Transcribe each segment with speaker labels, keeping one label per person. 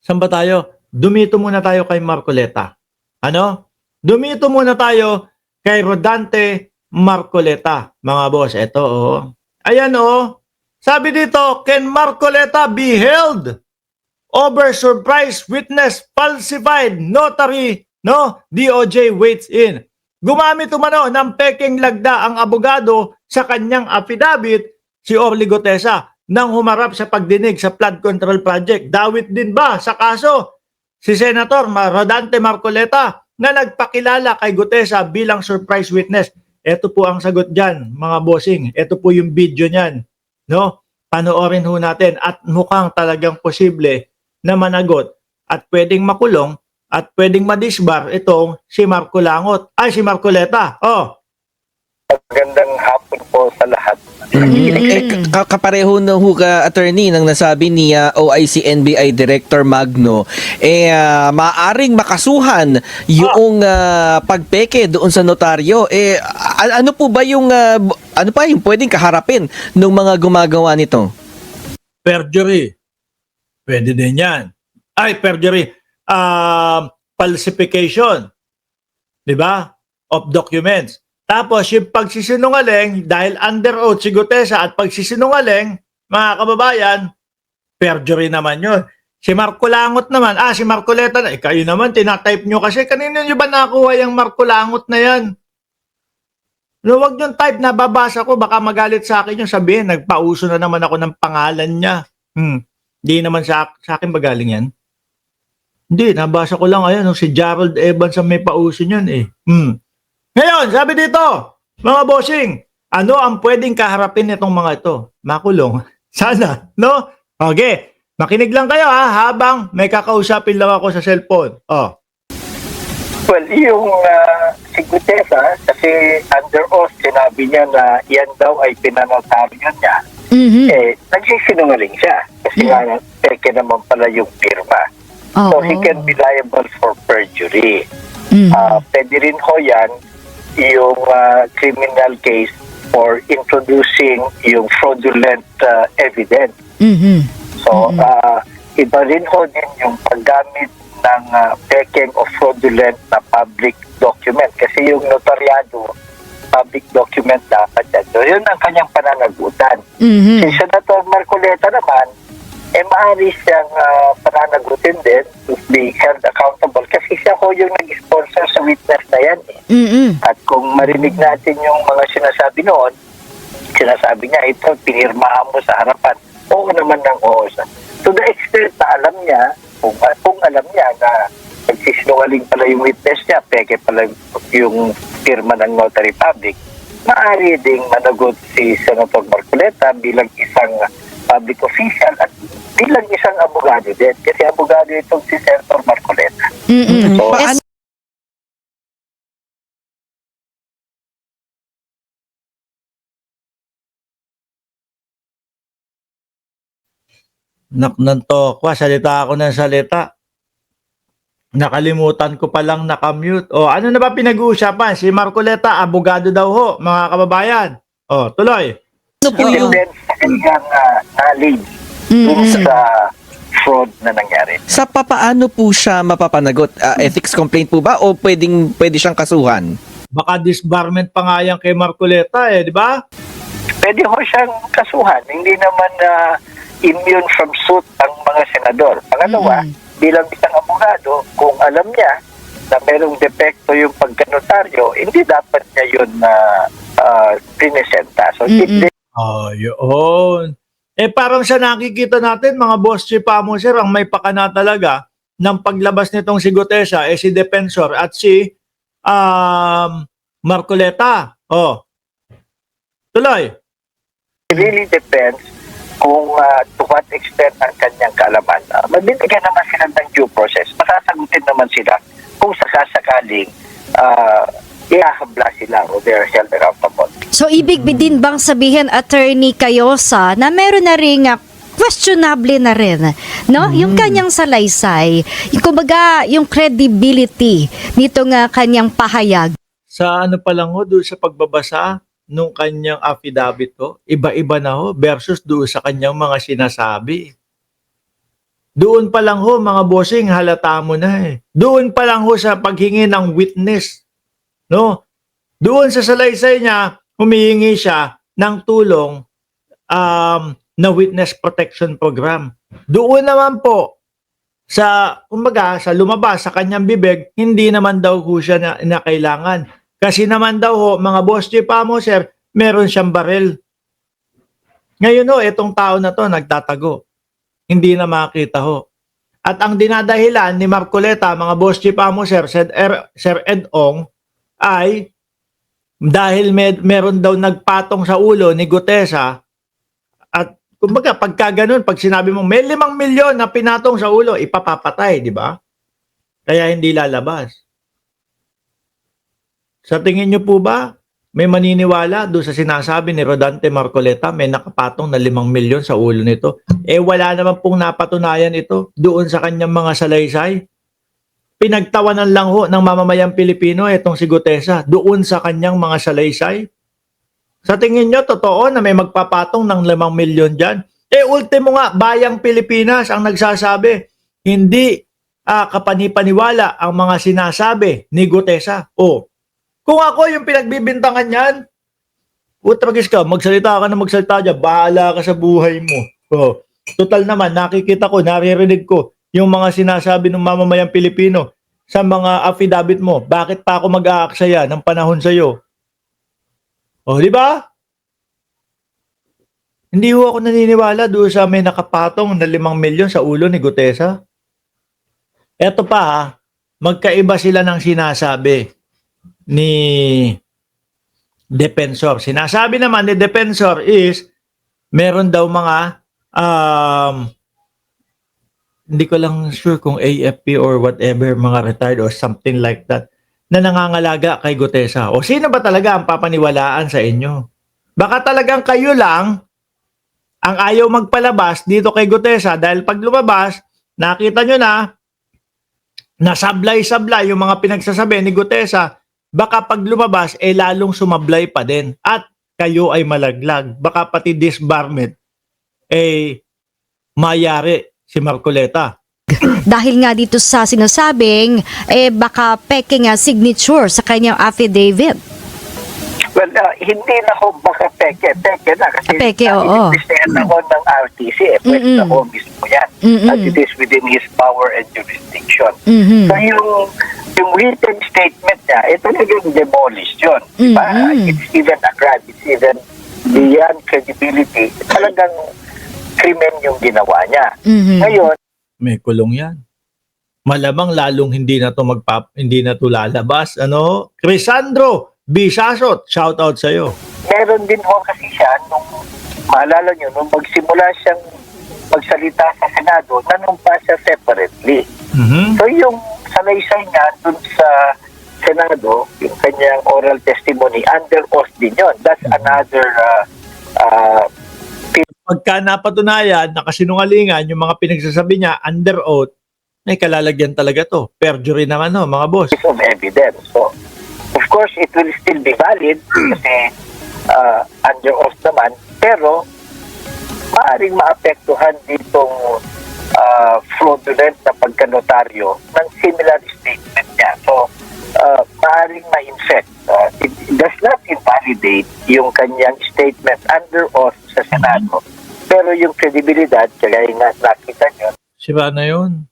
Speaker 1: Saan ba tayo? Dumito muna tayo kay Marcoleta. Ano? Dumito muna tayo kay Rodante Marcoleta. Mga boss, eto oh. Ayan oh. Sabi dito, can Marcoleta be held over surprise witness falsified notary, no? DOJ waits in. Gumamit umano ng peking lagda ang abogado sa kanyang affidavit si Orly Gutesa nang humarap sa pagdinig sa flood control project. Dawit din ba sa kaso si Senator Rodante Marcoleta na nagpakilala kay Gutesa bilang surprise witness? Ito po ang sagot dyan, mga bossing. Ito po yung video niyan. No? Panoorin ho natin at mukhang talagang posible na managot at pwedeng makulong at pwedeng madisbar itong si Marco Langot. Ay, si Marcoleta. Oh.
Speaker 2: Magandang hapon po sa lahat.
Speaker 3: Kapareho na ho ka, attorney, nang nasabi ni OIC NBI Director Magno, maaring makasuhan yung pagpeke doon sa notaryo. Ano po ba yung pwedeng kaharapin ng mga gumagawa nito?
Speaker 1: Perjury. Pwede din yan. Ay, perjury. Falsification. Diba? Of documents. Tapos yung pagsisinungaling, dahil under oath si Gutesa at pagsisinungaling, mga kababayan, perjury naman yun. Si Marco Langot naman, si Marcoleta, kayo naman, tinatype nyo kasi, kanina nyo ba nakuha yung Marco Langot na yan? No, wag yung type na babasa ko, baka magalit sa akin yung sabihin, nagpauso na naman ako ng pangalan niya. Hindi naman sa akin ba galing yan? Hindi, nabasa ko lang, ayan, si Gerald Evans ang may pauso niyan eh. Ngayon, sabi dito, mga bossing, ano ang pwedeng kaharapin nitong mga ito? Makulong. Sana, no? Okay, makinig lang kayo habang may kakausapin lang ako sa cellphone. Oh.
Speaker 2: Well, yung si Gutesa, kasi under oath, sinabi niya na yan daw ay pinanotaryo niya. Nagsisinungaling siya. Kasi nga, peke naman pala yung firma. So, he can be liable for perjury. Pwede rin ho yan yung criminal case for introducing yung fraudulent evidence. So, iba rin ho din yung paggamit ng peking o fraudulent na public document. Kasi yung notaryado, public document dapat yan. So, yun ang kanyang pananagutan. Si Senator Marcoleta naman, maaari siyang pananagutin din to be held accountable kasi siya ko yung nag-sponsor sa witness na yan. At kung marinig natin yung mga sinasabi noon, sinasabi niya, ito, pinirmahan mo sa harapan. Oo naman ng oo. To the extent na alam niya, kung alam niya na nagsisinungaling pala yung witness niya, peke pala yung firma ng notary public, maaari ding managot si Senator Marcoleta bilang isang public official at bilang isang abogado din. Kasi abogado itong si Senator Marcoleta. So,
Speaker 1: Nanto, salita ako ng salita. Nakalimutan ko palang nakamute. Ano na ba pinag-uusapan? Si Marcoleta, abogado daw ho, mga kababayan. Tuloy.
Speaker 3: Ano po yung
Speaker 2: sa kanyang knowledge sa fraud na nangyari.
Speaker 3: sa papaano po siya mapapanagot? Ethics complaint po ba o pwede siyang kasuhan?
Speaker 1: Baka disbarment pa nga yan kay Marcoleta di ba?
Speaker 2: Pwede ho siyang kasuhan. Hindi naman immune from suit ang mga senador. Pangalawa, bilang isang abogado, kung alam niya na merong depekto yung pagkanotaryo, hindi dapat niya yun pinesenta. So,
Speaker 1: Yun. Parang sa nakikita natin, mga boss chief mo, sir, ang may pakana talaga ng paglabas nitong si Gutesa, si Defensor at si Marcoleta. Tuloy.
Speaker 2: it really depends kung to what extent ang kanyang kaalaman. Magbibigyan naman sila ng due process. Masasagutin naman sila kung sakasakaling ihahabla sila o they're held accountable.
Speaker 4: So, ibig din bang sabihin, Attorney Cayosa, na meron na rin questionable na rin, no? Yung kanyang salaysay, kumbaga, yung credibility nito nga kanyang pahayag.
Speaker 1: Sa ano pa lang ho, doon sa pagbabasa nung kanyang affidavit ho, iba-iba na ho versus doon sa kanyang mga sinasabi. Doon pa lang ho, mga bossing, halata mo na eh. Doon pa lang ho sa paghingi ng witness. No? Doon sa salaysay niya, humihingi siya ng tulong na witness protection program. Doon naman po, kumbaga, sa lumabas sa kanyang bibig, hindi naman daw ho siya na kailangan. Kasi naman daw ho, mga boss chief mo, sir, meron siyang baril. Ngayon ho, itong tao na to nagtatago. Hindi na makita ho. At ang dinadahilan ni Marcoleta, mga boss chief mo, sir, Sir Ed Ong, ay dahil meron daw nagpatong sa ulo ni Gutesa at kumbaga pagka ganun, pag sinabi mo may 5 milyon na pinatong sa ulo, ipapapatay, di ba? Kaya hindi lalabas. Sa tingin nyo po ba, may maniniwala doon sa sinasabi ni Rodante Marcoleta may nakapatong na 5 milyon sa ulo nito? Wala naman pong napatunayan ito doon sa kanyang mga salaysay. Pinagtawanan lang ho ng mamamayang Pilipino itong si Gutesa doon sa kanyang mga salaysay. Sa tingin nyo, totoo na may magpapatong ng 5 milyon dyan? Ultimo nga, bayang Pilipinas ang nagsasabi. Hindi kapanipaniwala ang mga sinasabi ni Gutesa. Kung ako yung pinagbibintangan yan, utragis ka, magsalita ka na magsalita dyan, bahala ka sa buhay mo. Total naman, nakikita ko, naririnig ko yung mga sinasabi ng mamamayang Pilipino sa mga affidavit mo. Bakit pa ako mag-aaksaya ng panahon sa'yo? Di ba? Hindi ho ako naniniwala doon sa may nakapatong na 5 milyon sa ulo ni Gutesa. Eto pa magkaiba sila ng sinasabi ni Defensor. Sinasabi naman ni Defensor is meron daw mga hindi ko lang sure kung AFP or whatever, mga retired or something like that, na nangangalaga kay Gutesa. Sino ba talaga ang papaniwalaan sa inyo? Baka talagang kayo lang ang ayaw magpalabas dito kay Gutesa dahil pag lumabas, nakita nyo na sablay-sablay yung mga pinagsasabi ni Gutesa. Baka pag lumabas, lalong sumablay pa din. At kayo ay malaglag. Baka pati disbarment, mayari si Marcoleta.
Speaker 4: Dahil nga dito sa sinasabing, baka peke nga signature sa kanyang affidavit.
Speaker 2: Well, hindi na ho baka peke. Peke na kasi
Speaker 4: Peke, oo.
Speaker 2: Imbestigahan ako ng RTC. Pwede na ho mismo yan. As it is within his power and jurisdiction. So yung written statement niya, talagang demolished yun. Diba? It's even a crime. It's even beyond credibility. Talagang krimen yung ginawa niya. Ngayon,
Speaker 1: may kulong yan. Malamang lalong hindi na to lalabas. Crisandro Bisasot, shout out sa'yo.
Speaker 2: meron din ho kasi siya nung maalala nyo, nung magsimula siyang magsalita sa Senado, nanumpa siya separately. So yung salaysay niya dun sa Senado, yung kanyang oral testimony, under oath din yun. That's another
Speaker 1: Pagka napatunayan, nakasinungalingan, yung mga pinagsasabi niya under oath, may kalalagyan talaga to. Perjury naman mga boss.
Speaker 2: piece of evidence. So, of course, it will still be valid kasi under oath naman, pero maaaring maapektuhan ditong fraudulent na pagkanotaryo ng similar statement niya. So, maaaring ma-infect. It does not invalidate yung kanyang statement under oath sa Senado. Pero yung credibility, kaya nga nakita nyo.
Speaker 1: Siya na yun.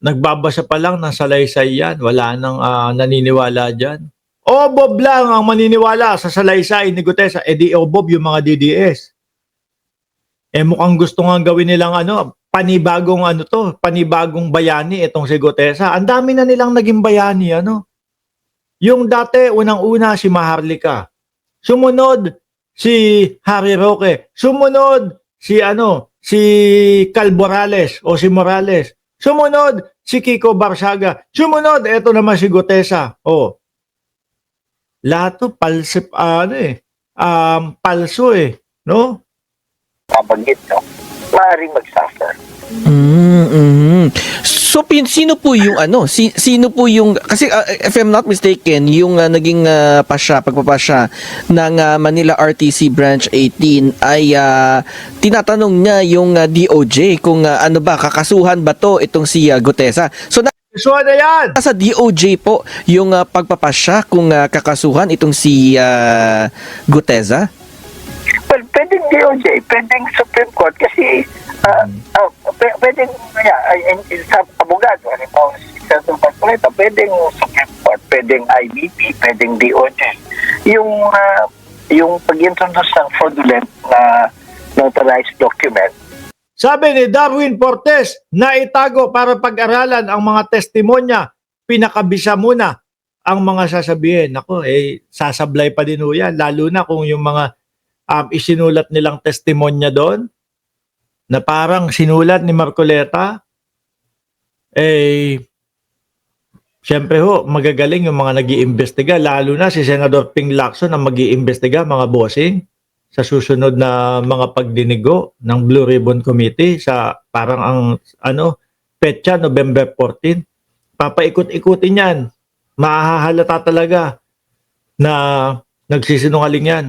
Speaker 1: Nagbabasa pa lang ng salaysay yan. Wala nang naniniwala dyan. Bob lang ang maniniwala sa salaysay ni Gutesa. Di Bob yung mga DDS. Mukhang gusto nga gawin nilang panibagong panibagong bayani itong si Gutesa. Ang dami na nilang naging bayani, Yung dati, unang-una si Maharlika. Sumunod si Harry Roque. Sumunod si Cal Morales o si Morales. Sumunod si Kiko Barsaga. Sumunod, eto naman si Gutesa. Lahat to palso no?
Speaker 2: Mabanggit, no? Maaaring mag-suffer.
Speaker 3: So sino po yung sino po yung kasi if I'm not mistaken yung naging pagpapasya ng Manila RTC Branch 18 ay tinatanong niya yung DOJ kung ano ba kakasuhan ba to itong si Gutesa. So
Speaker 1: Kasuhan na yan!
Speaker 3: nasa DOJ po yung pagpapasya kung kakasuhan itong si Gutesa.
Speaker 2: Well, pwedeng DOJ, pwedeng Supreme Court kasi pwedeng sa abogado, sa Marcoleta, pwedeng Supreme Court, pwedeng IBP, pwedeng DOJ. Yung pag-introduce ng fraudulent na notarized document.
Speaker 1: Sabi ni Darwin Fortes, na itago para pag-aralan ang mga testimonya, pinakabisa muna ang mga sasabihin. Ako, sasablay pa din ho yan, lalo na kung yung mga isinulat nilang testimonya doon, na parang sinulat ni Marcoleta, siyempre ho, magagaling yung mga nag-iimbestiga, lalo na si Senador Ping Lacson ang mag-iimbestiga, mga bossing, sa susunod na mga pagdinigo ng Blue Ribbon Committee sa parang ang petsa November 14. Papaikot-ikutin yan. Mahahalata talaga na nagsisinungaling yan.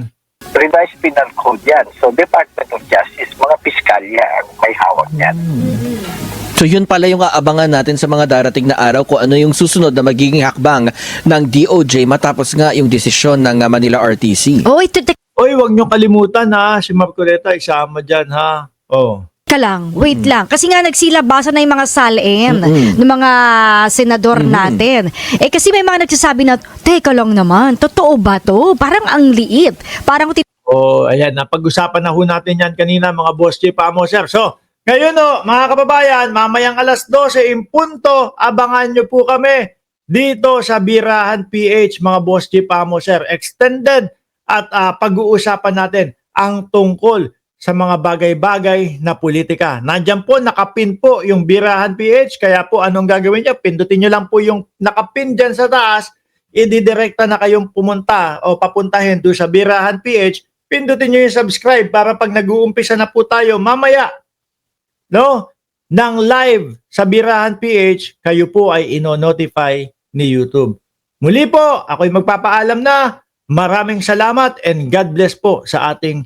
Speaker 2: Revised Penal Code yan. So, Department of Justice, mga piskalya ang may hawak yan.
Speaker 3: So yun pala yung aabangan natin sa mga darating na araw kung ano yung susunod na magiging hakbang ng DOJ matapos nga yung desisyon ng Manila RTC.
Speaker 4: Oh, ito
Speaker 1: Oy, wag niyo kalimutan ha, si Marcoleta isama dyan ha. Oh.
Speaker 4: ka lang, wait lang. Kasi nga nagsilabasan na yung mga salin ng mga senador natin. Kasi may mga nagsasabi na, teka lang naman, totoo ba to? Parang ang liit. Parang
Speaker 1: Oh, ayan, napag-usapan na ho natin yan kanina mga boss chief amo sir. So, ngayon mga kababayan, mamayang alas 12 in punto, abangan nyo po kami dito sa Birahan PH mga boss chief amo sir. Extended at pag-uusapan natin ang tungkol sa mga bagay-bagay na politika. Nandiyan po, nakapin po yung Birahan PH, kaya po anong gagawin niya? Pindutin nyo lang po yung nakapin dyan sa taas, ididirekta na kayong pumunta o papuntahin doon sa Birahan PH, pindutin nyo yung subscribe para pag nag-uumpisa na po tayo mamaya, ng live sa Birahan PH, kayo po ay ino-notify ni YouTube. Muli po, ako'y magpapaalam na. Maraming salamat and God bless po sa ating